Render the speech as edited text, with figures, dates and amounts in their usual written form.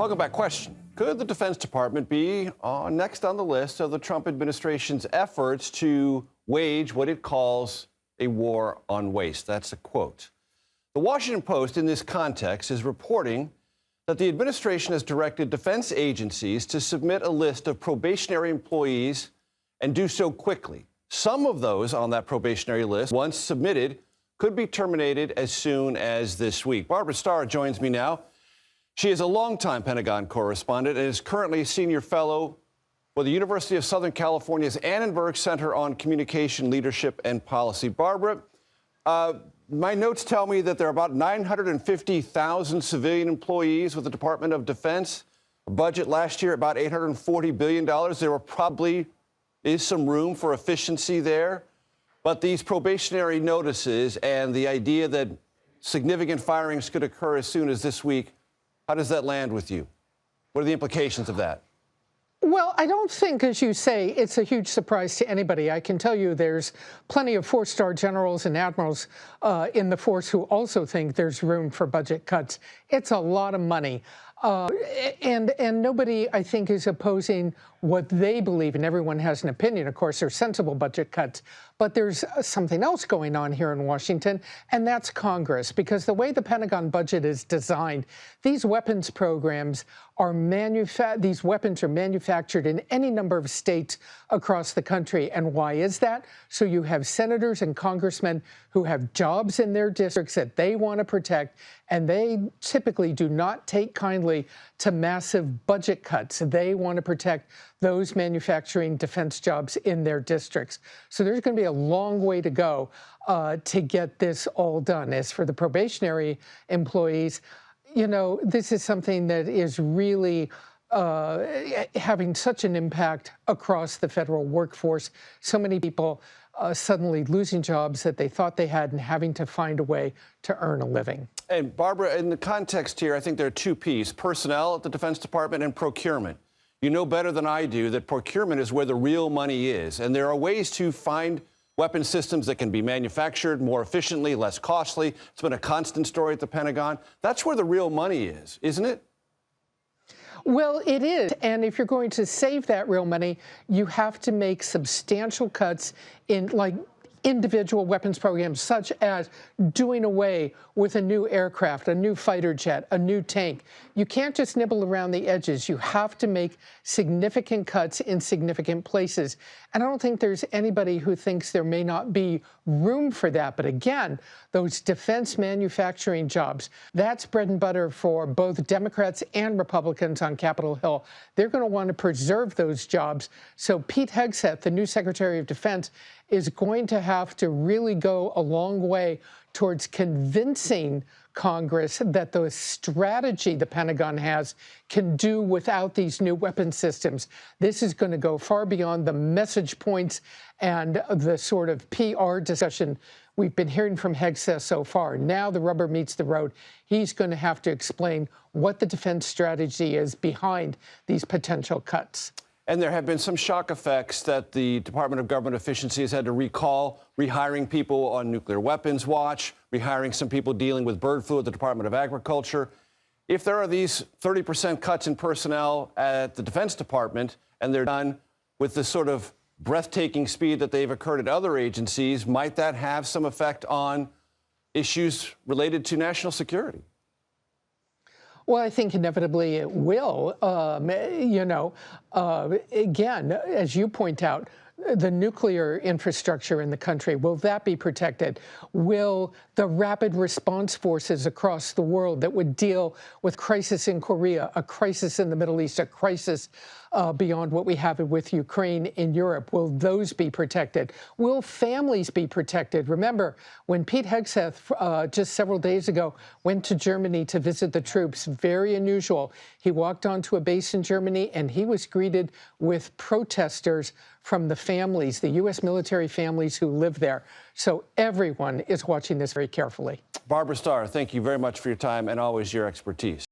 Welcome back. Question. Could the Defense Department be next on the list of the Trump administration's efforts to wage what it calls a war on waste? That's a quote. The Washington Post, in this context, is reporting that the administration has directed defense agencies to submit a list of probationary employees and do so quickly. Some of those on that probationary list, once submitted, could be terminated as soon as this week. Barbara Starr joins me now. She is a longtime Pentagon correspondent and is currently a senior fellow for the University of Southern California's Annenberg Center on Communication, Leadership, and Policy. Barbara, my notes tell me that there are about 950,000 civilian employees with the Department of Defense. A budget last year about $840 billion. There probably is some room for efficiency there. But these probationary notices and the idea that significant firings could occur as soon as this week, how does that land with you? What are the implications of that? Well, I don't think, as you say, it's a huge surprise to anybody. I can tell you there's plenty of four-star generals and admirals in the force who also think there's room for budget cuts. It's a lot of money. And nobody, I think, is opposing what they believe, and everyone has an opinion. Of course, there's sensible budget cuts. But there's something else going on here in Washington, and that's Congress. Because the way the Pentagon budget is designed, these weapons programs are these weapons are manufactured in any number of states across the country. And why is that? So you have senators and congressmen who have jobs in their districts that they want to protect, and they typically do not take kindly to massive budget cuts. They want to protect those manufacturing defense jobs in their districts. So there's going to be a long way to go to get this all done. As for the probationary employees, you know, this is something that is really having such an impact across the federal workforce. So many people suddenly losing jobs that they thought they had and having to find a way to earn a living. And Barbara, in the context here, I think there are two P's: personnel at the Defense Department and procurement. You know better than I do that procurement is where the real money is, and there are ways to find weapon systems that can be manufactured more efficiently, less costly. It's been a constant story at the Pentagon. That's where the real money is, isn't it? Well, it is. And if you're going to save that real money, you have to make substantial cuts in, like, individual weapons programs, such as doing away with a new aircraft, a new fighter jet, a new tank. You can't just nibble around the edges. You have to make significant cuts in significant places. And I don't think there's anybody who thinks there may not be room for that. But again, those defense manufacturing jobs, that's bread and butter for both Democrats and Republicans on Capitol Hill. They're going to want to preserve those jobs. So Pete Hegseth, the new Secretary of Defense, is going to have to really go a long way towards convincing Congress that the strategy the Pentagon has can do without these new weapon systems. This is going to go far beyond the message points and the sort of PR discussion we've been hearing from Hegseth so far. Now the rubber meets the road. He's going to have to explain what the defense strategy is behind these potential cuts. And there have been some shock effects that the Department of Government Efficiency has had to recall, rehiring people on nuclear weapons watch, rehiring some people dealing with bird flu at the Department of Agriculture. If there are these 30% cuts in personnel at the Defense Department, and they're done with the sort of breathtaking speed that they've occurred at other agencies, might that have some effect on issues related to national security? Well, I think inevitably it will. Again, as you point out, the nuclear infrastructure in the country, will that be protected? Will the rapid response forces across the world that would deal with crisis in Korea, a crisis in the Middle East, a crisis beyond what we have with Ukraine in Europe, will those be protected? Will families be protected? Remember, when Pete Hegseth just several days ago went to Germany to visit the troops, very unusual. He walked onto a base in Germany and he was greeted with protesters from the families, the U.S. military families who live there. So everyone is watching this very carefully. Barbara Starr, thank you very much for your time and always your expertise.